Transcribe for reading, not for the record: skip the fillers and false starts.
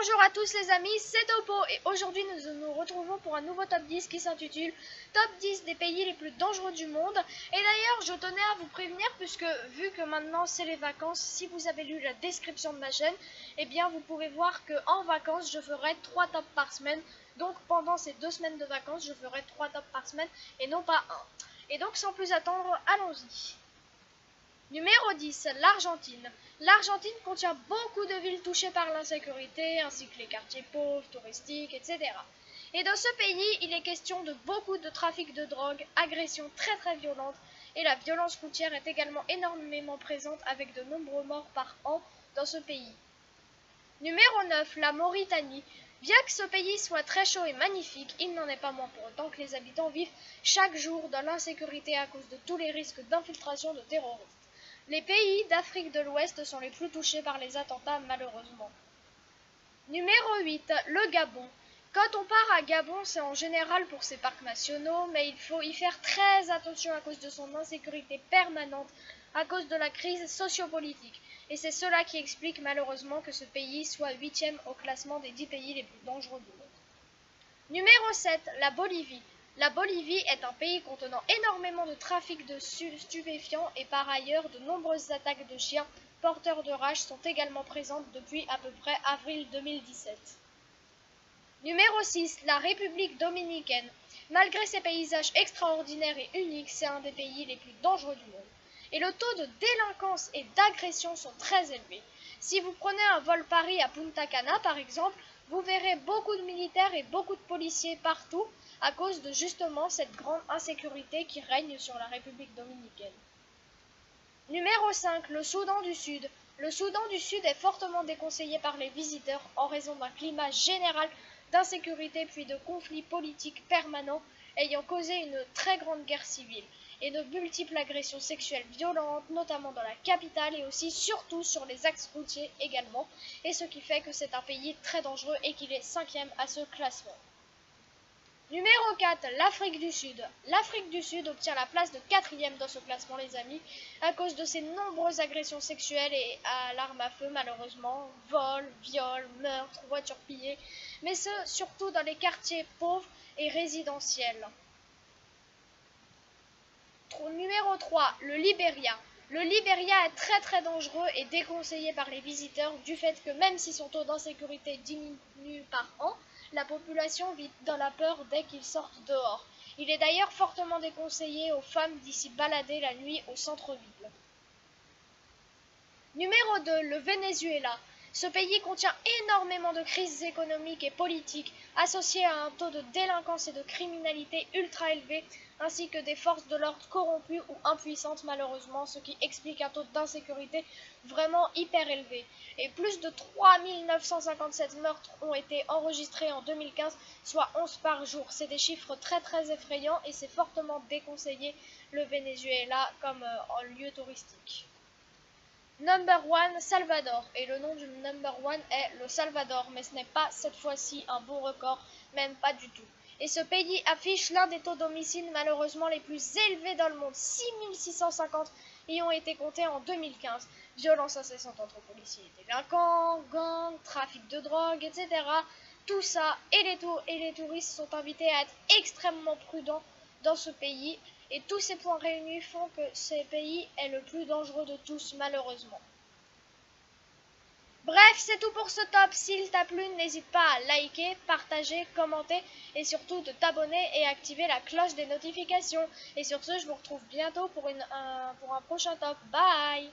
Bonjour à tous les amis, c'est Topo et aujourd'hui nous nous retrouvons pour un nouveau top 10 qui s'intitule Top 10 des pays les plus dangereux du monde. Et d'ailleurs je tenais à vous prévenir puisque vu que maintenant c'est les vacances, si vous avez lu la description de ma chaîne, eh bien vous pouvez voir que en vacances je ferai 3 tops par semaine. Donc pendant ces 2 semaines de vacances je ferai 3 tops par semaine et non pas un. Et donc sans plus attendre, allons-y. Numéro 10, l'Argentine. L'Argentine contient beaucoup de villes touchées par l'insécurité, ainsi que les quartiers pauvres, touristiques, etc. Et dans ce pays, il est question de beaucoup de trafic de drogue, agressions très violentes, et la violence routière est également énormément présente avec de nombreux morts par an dans ce pays. Numéro 9, la Mauritanie. Bien que ce pays soit très chaud et magnifique, il n'en est pas moins pour autant que les habitants vivent chaque jour dans l'insécurité à cause de tous les risques d'infiltration de terroristes. Les pays d'Afrique de l'Ouest sont les plus touchés par les attentats malheureusement. Numéro 8, le Gabon. Quand on part à Gabon, c'est en général pour ses parcs nationaux, mais il faut y faire très attention à cause de son insécurité permanente, à cause de la crise sociopolitique. Et c'est cela qui explique malheureusement que ce pays soit 8e au classement des 10 pays les plus dangereux du monde. Numéro 7, la Bolivie. La Bolivie est un pays contenant énormément de trafic de stupéfiants et par ailleurs de nombreuses attaques de chiens porteurs de rage sont également présentes depuis à peu près avril 2017. Numéro 6, la République dominicaine. Malgré ses paysages extraordinaires et uniques, c'est un des pays les plus dangereux du monde. Et le taux de délinquance et d'agression sont très élevés. Si vous prenez un vol Paris à Punta Cana par exemple, vous verrez beaucoup de militaires et beaucoup de policiers partout à cause de justement cette grande insécurité qui règne sur la République dominicaine. Numéro 5, le Soudan du Sud. Le Soudan du Sud est fortement déconseillé par les visiteurs en raison d'un climat général d'insécurité puis de conflits politiques permanents ayant causé une très grande guerre civile et de multiples agressions sexuelles violentes, notamment dans la capitale et aussi surtout sur les axes routiers également, et ce qui fait que c'est un pays très dangereux et qu'il est 5e à ce classement. Numéro 4, l'Afrique du Sud. L'Afrique du Sud obtient la place de 4e dans ce classement les amis, à cause de ses nombreuses agressions sexuelles et à l'arme à feu malheureusement, vols, viols, meurtres, voitures pillées, mais ce surtout dans les quartiers pauvres et résidentiels. Numéro 3, le Libéria. Le Libéria est très dangereux et déconseillé par les visiteurs du fait que même si son taux d'insécurité diminue par an, la population vit dans la peur dès qu'ils sortent dehors. Il est d'ailleurs fortement déconseillé aux femmes d'y s'y balader la nuit au centre-ville. Numéro 2, le Venezuela. Ce pays contient énormément de crises économiques et politiques associées à un taux de délinquance et de criminalité ultra élevé, ainsi que des forces de l'ordre corrompues ou impuissantes malheureusement, ce qui explique un taux d'insécurité vraiment hyper élevé. Et plus de 3957 meurtres ont été enregistrés en 2015, soit 11 par jour. C'est des chiffres très effrayants et c'est fortement déconseillé le Venezuela comme lieu touristique. Number 1, Salvador. Et le nom du number 1 est le Salvador, mais ce n'est pas cette fois-ci un bon record, même pas du tout. Et ce pays affiche l'un des taux d'homicide malheureusement les plus élevés dans le monde. 6650 y ont été comptés en 2015. Violence incessante entre policiers et délinquants, gangs, trafic de drogue, etc. Tout ça, et les touristes sont invités à être extrêmement prudents dans ce pays. Et tous ces points réunis font que ce pays est le plus dangereux de tous, malheureusement. Bref, c'est tout pour ce top. S'il t'a plu, n'hésite pas à liker, partager, commenter et surtout de t'abonner et activer la cloche des notifications. Et sur ce, je vous retrouve bientôt pour un prochain top. Bye!